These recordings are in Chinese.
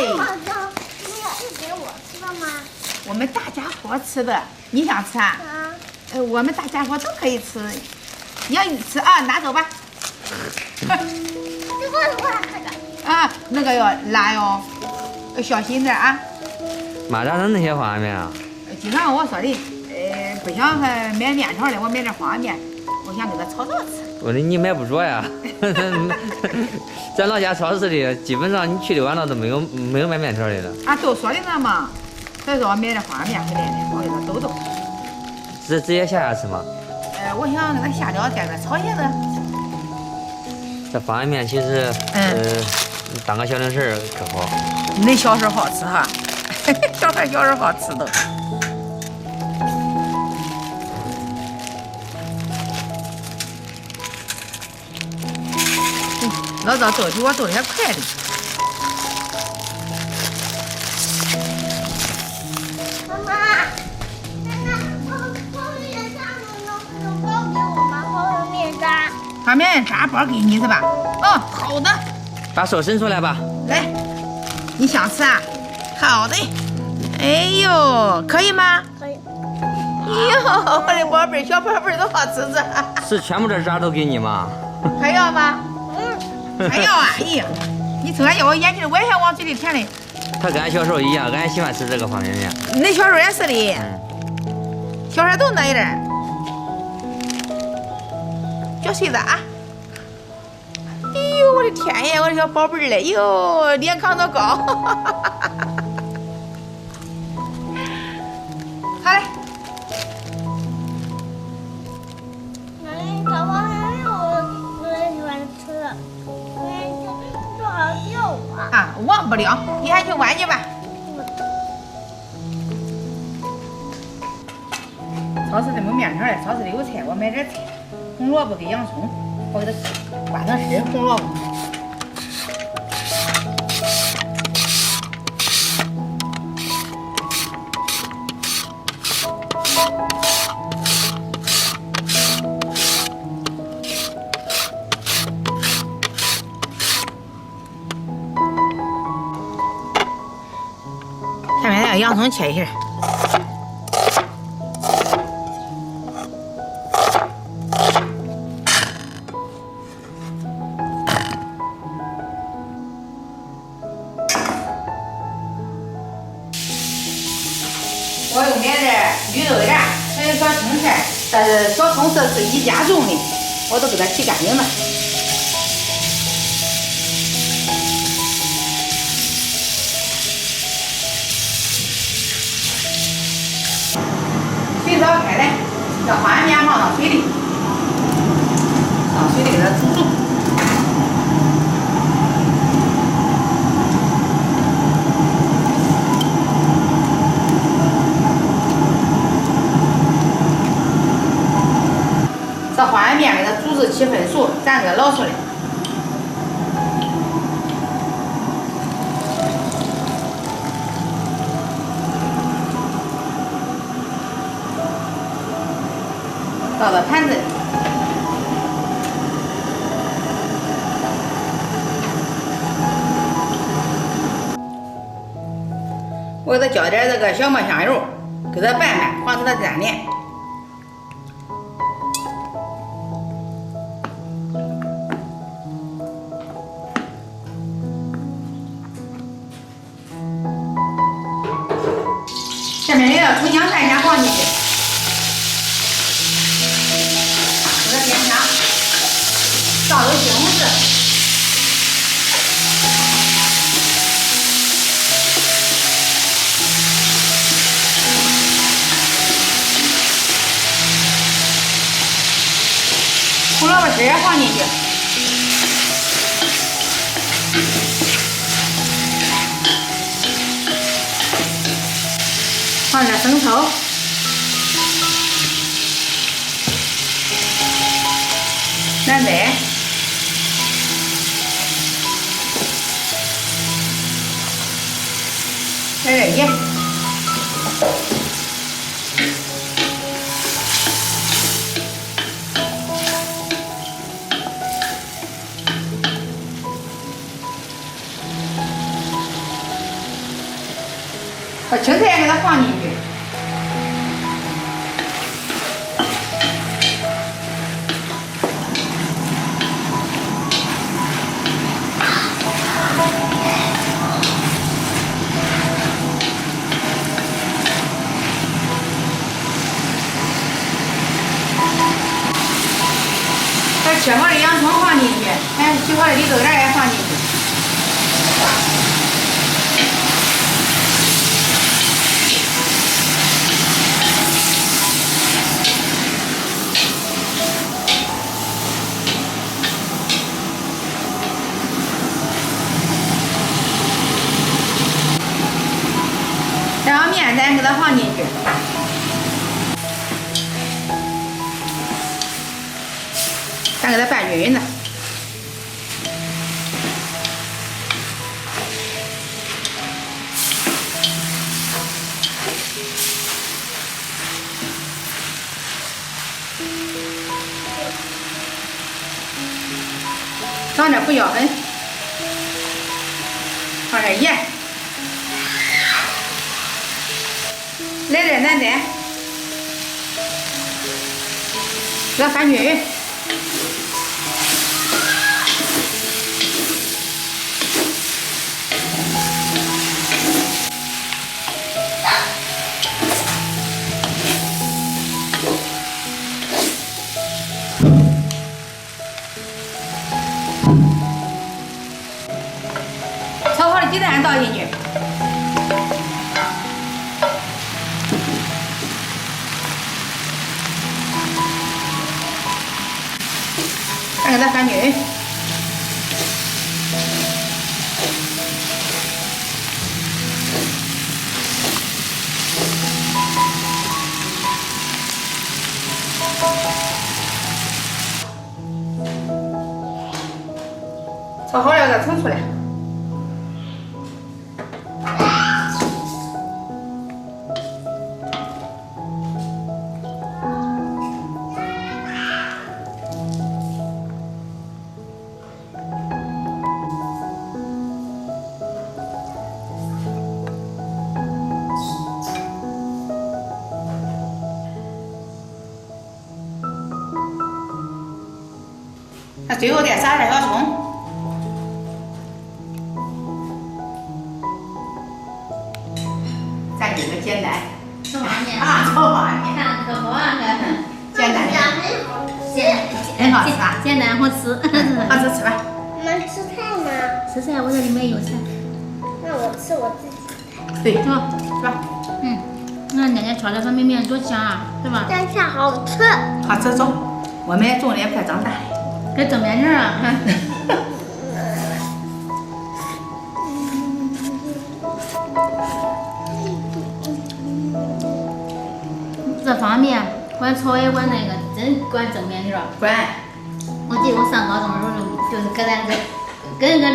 是给我吃的吗？我们大家伙吃的，你想吃啊？我们大家伙都可以吃，你要吃啊，拿走吧。这个啊，那个要辣哟，要小心点啊。马扎的那些方便面啊？就像我说的，不想买面条的，我买点方便面，我想给它炒着吃。我说你买不着呀，咱老家超市里基本上你去溜完了都没有卖面条的了。啊，都说的那嘛，所以说我买点方便面回来的，我给它兜兜。直接下吃吗？我想给它下掉，在这炒一下子。这方便面其实，当个小零食可好。恁小时候好吃哈，小孩小时候好吃都。老早兜比我兜的还快的。妈妈，方便面渣能包给我吗？方便面渣。方便面渣包给你是吧？哦，好的。把手伸出来吧。来，你想吃啊？好的。哎呦，可以吗？可以。哎呦，我的宝贝儿，小宝贝儿都好吃着。是全部这渣都给你吗？还要吗？还要啊！哎呀，你这要我眼睛，我也想往嘴里填嘞。他跟俺小时候一样，俺也喜欢吃这个方便面。恁小时候也是的，小孩都那一点。嚼碎子啊！哎呦，我的天呀，我的小宝贝儿嘞！哟，脸扛多高！好嘞。小方便面我也喜欢吃，多好救我。啊，忘不了，你还去玩去吧。超市里没面条了，超市里有菜，我买点菜，红萝卜跟洋葱，我给它刮成丝，红萝卜。下面那个洋葱切一下。我又买点绿豆芽，还有小青菜，但是小葱是自己家种的，我都给它洗干净了。水烧开来，这方便面放到水里，上水里给它煮熟。这方便面给它煮至7分熟，咱给它捞出来。倒到盘子里。我给它浇点这个小磨香油，给它拌拌，防止它粘连。下面也要葱姜蒜先放进去，给它煸香，烧到西红柿。胡萝卜丝也放进去，放点生抽，南北，来点盐。把青菜也给它放进去。把切好的洋葱放进去，还洗好的绿豆芽也放进去。然后面咱给它放进去，咱给它拌均匀的。放点胡椒粉，放点盐。来点南丹，给它翻均匀。炒好的鸡蛋倒进去。再给它翻均匀。炒好了再盛出来。那最后再撒点小葱，咱这个简单炒方便面啊，炒方便面，看可好啊，简单很好吃吧？简单好吃。好吃吃吧。你们吃菜吗？吃菜，我这里面有菜，那我吃我自己。对，是吧？是吧？那奶奶炒的方便面多香啊，是吧？但是好吃。好吃走，我们种的也快长大了。该整面条啊。这方面管炒也管那个，真管整面条。管。我记得我上高中的时候就是搁咱这，跟这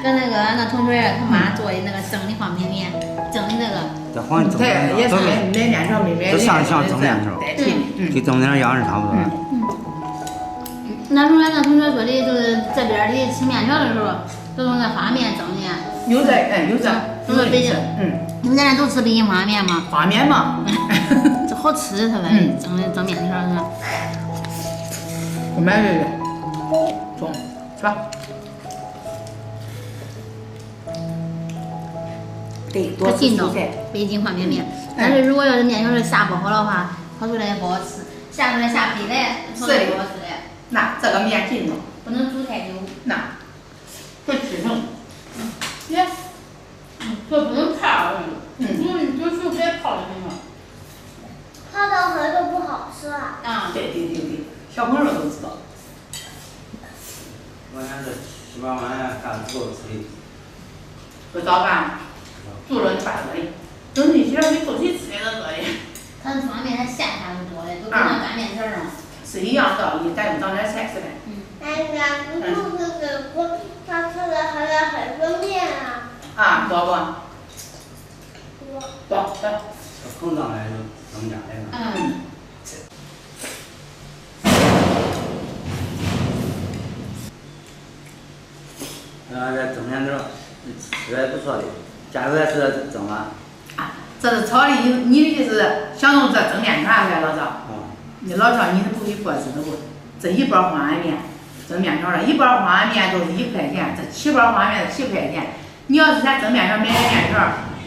跟那个俺那同学他妈做的那个蒸的方便面，蒸的那个。这好像蒸对，也是买面条，没买。都像蒸面条，代替。跟蒸面条样式差不多。那时候俺那同学说的，就是这边的吃面条的时候，都用那发面蒸的。有这，有这，都是北京。你们在那都吃北京方便面吗？方便嘛。这好吃，他们蒸面条是吧？我买这个，中，是吧？对，多吃蔬菜。北京方便面，但是如果要是面条是下不好的话，炒出来也不好吃，下出来下皮来，炒出来不好吃的。那这个面劲道，不能煮太久。那会吃成。耶，这不能泡，就是别泡的那种。泡到河都不好吃啊。啊。对，小朋友都知道。我想是吃完晚饭干不够吃的。做早饭，做了就拌热的，等你起来你做谁吃的都热的。它这方面它馅下的多的，都跟那拌面条儿是一样道理，咱就当点菜是呗。哎呀，不就是给我他吃的还有很多面啊。啊，多不？多。这膨胀来就增加来了。这蒸面条吃的不错的，下回还是蒸吧。啊，这是炒的，你的就是想用这蒸面条噻，老赵。你老赵，你是不会过日子不？这一包方便面蒸面条了，一包方便面都是1块钱，这7包方便面7块钱。你要是咱蒸面条买个面条，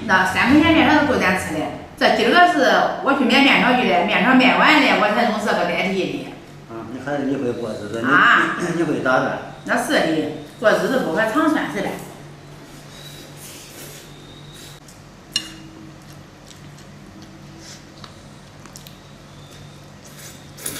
那3块钱面条都够咱吃的。这今儿个是我去买面条去的，面条卖完了，我才用这个代替的。你还是你会过日子，啊，你会打算？那是的，过日子不和长算似的。